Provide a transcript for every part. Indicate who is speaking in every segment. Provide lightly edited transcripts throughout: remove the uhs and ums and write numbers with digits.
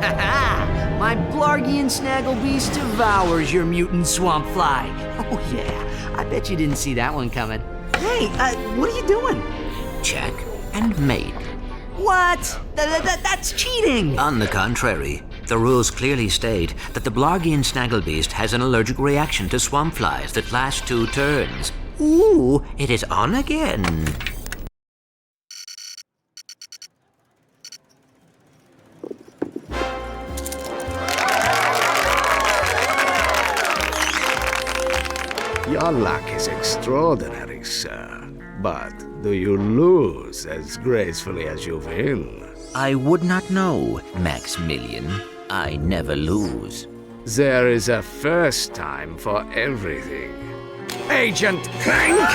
Speaker 1: Ha-ha! My Blargian Snagglebeast devours your mutant swamp fly. Oh yeah, I bet you didn't see that one coming. Hey, what are you doing?
Speaker 2: Check and mate.
Speaker 1: What? That's cheating!
Speaker 2: On the contrary, the rules clearly state that the Blargian Snagglebeast has an allergic reaction to swamp flies that last 2 turns. Ooh, it is on again.
Speaker 3: Your luck is extraordinary, sir. But do you lose as gracefully as you win?
Speaker 2: I would not know, Maximilian. I never lose.
Speaker 3: There is a first time for everything. Agent Clank!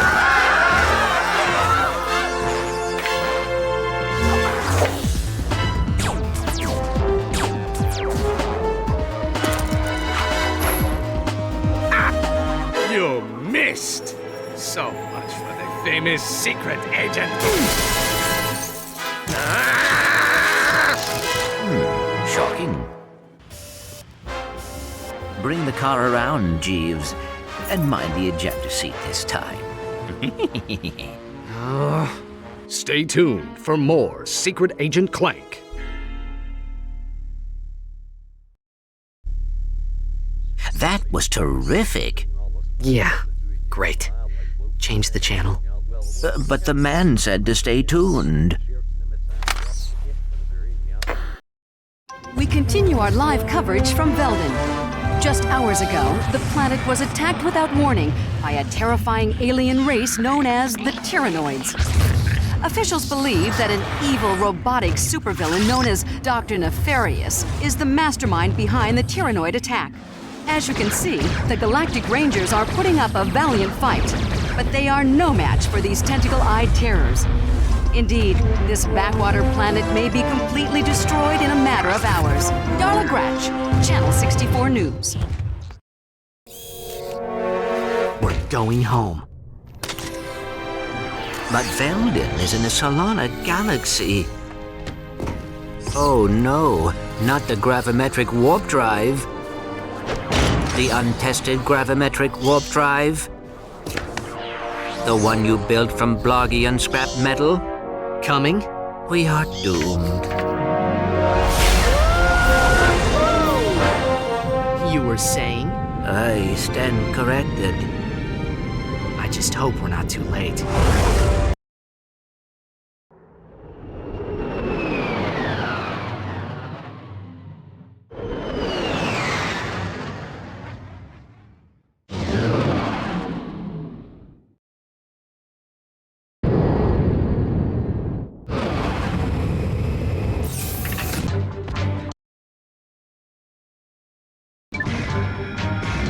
Speaker 3: You missed! So much for the famous secret agent.
Speaker 2: Shocking. Bring the car around, Jeeves, and mind the ejector seat this time.
Speaker 3: Stay tuned for more Secret Agent Clank.
Speaker 2: That was terrific.
Speaker 1: Yeah, great. Change the channel.
Speaker 2: But the man said to stay tuned.
Speaker 4: We continue our live coverage from Veldin. Just hours ago, the planet was attacked without warning by a terrifying alien race known as the Tyrannoids. Officials believe that an evil robotic supervillain known as Dr. Nefarious is the mastermind behind the Tyrannoid attack. As you can see, the Galactic Rangers are putting up a valiant fight, but they are no match for these tentacle-eyed terrors. Indeed, this backwater planet may be completely destroyed in a matter of hours. Darla Gratch, Channel 64 News.
Speaker 1: We're going home.
Speaker 2: But Veldin is in the Solana Galaxy. Oh no, not the gravimetric warp drive. The untested gravimetric warp drive? The one you built from Blargian scrap metal?
Speaker 1: Coming?
Speaker 2: We are doomed.
Speaker 1: You were saying?
Speaker 2: I stand corrected.
Speaker 1: I just hope we're not too late.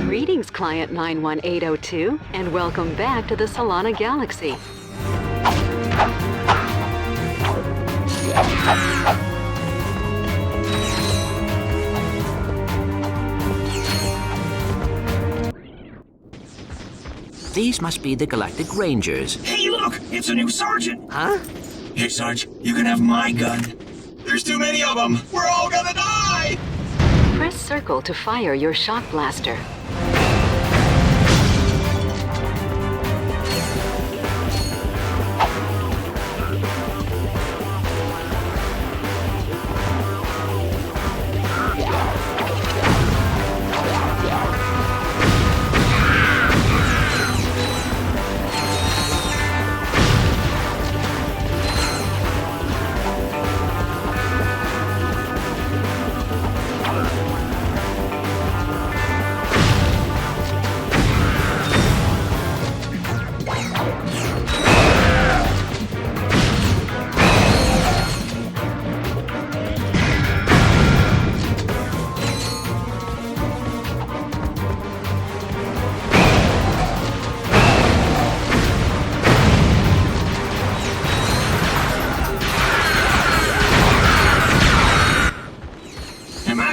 Speaker 4: Greetings, Client 91802, and welcome back to the Solana Galaxy.
Speaker 2: These must be the Galactic Rangers.
Speaker 5: Hey, look! It's a new sergeant!
Speaker 1: Huh?
Speaker 5: Hey, Sarge, you can have my gun. There's too many of them! We're all gonna die!
Speaker 4: Press circle to fire your shock blaster.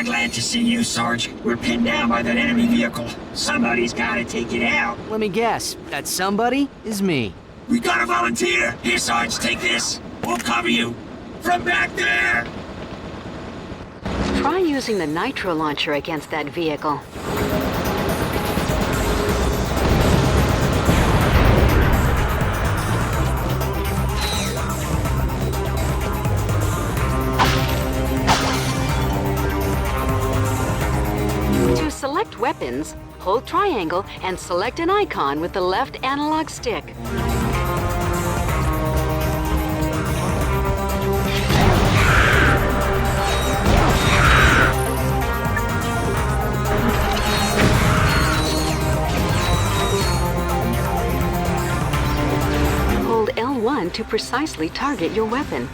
Speaker 5: Glad to see you, Sarge. We're pinned down by that enemy vehicle. Somebody's gotta take it out.
Speaker 1: Let me guess. That somebody is me.
Speaker 5: We gotta volunteer. Here, Sarge, take this. We'll cover you. From back there!
Speaker 4: Try using the nitro launcher against that vehicle. To select weapons, hold triangle and select an icon with the left analog stick. Hold L1 to precisely target your weapon.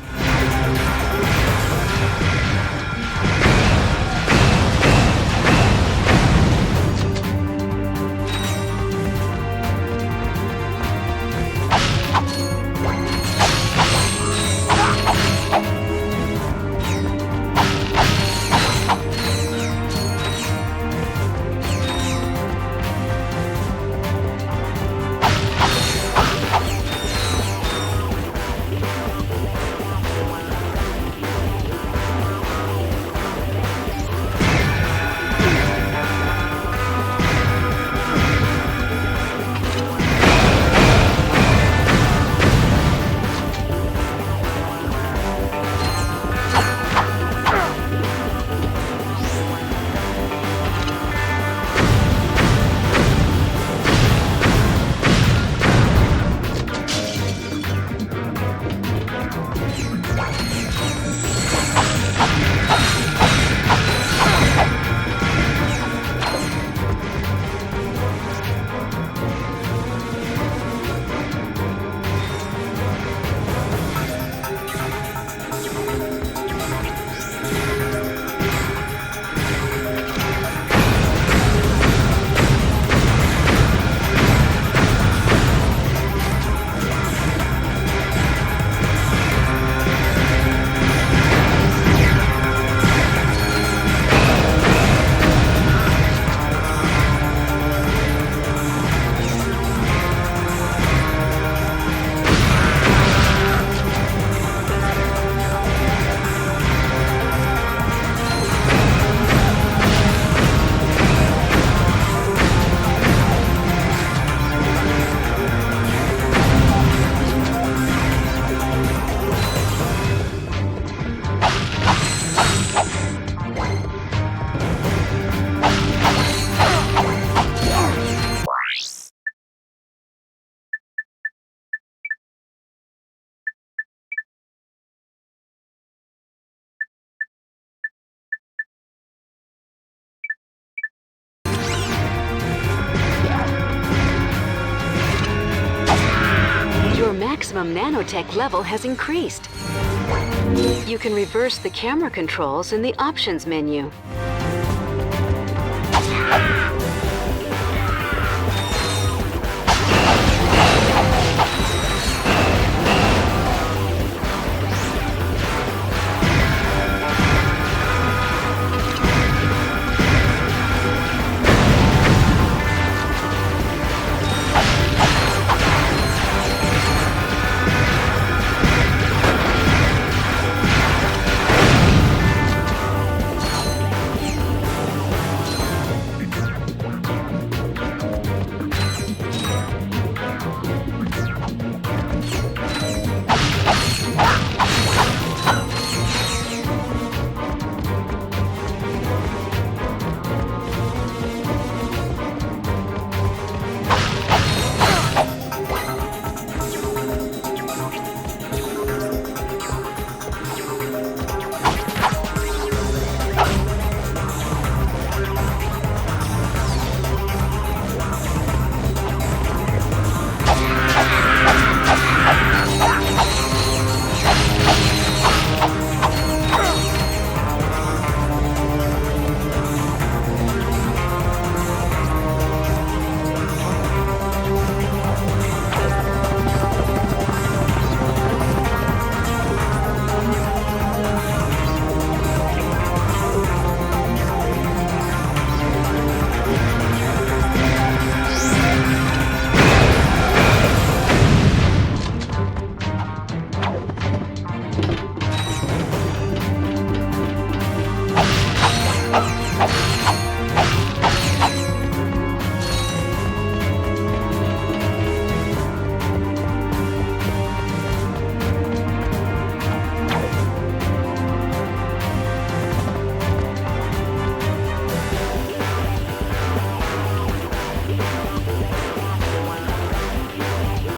Speaker 4: Maximum nanotech level has increased. You can reverse the camera controls in the options menu.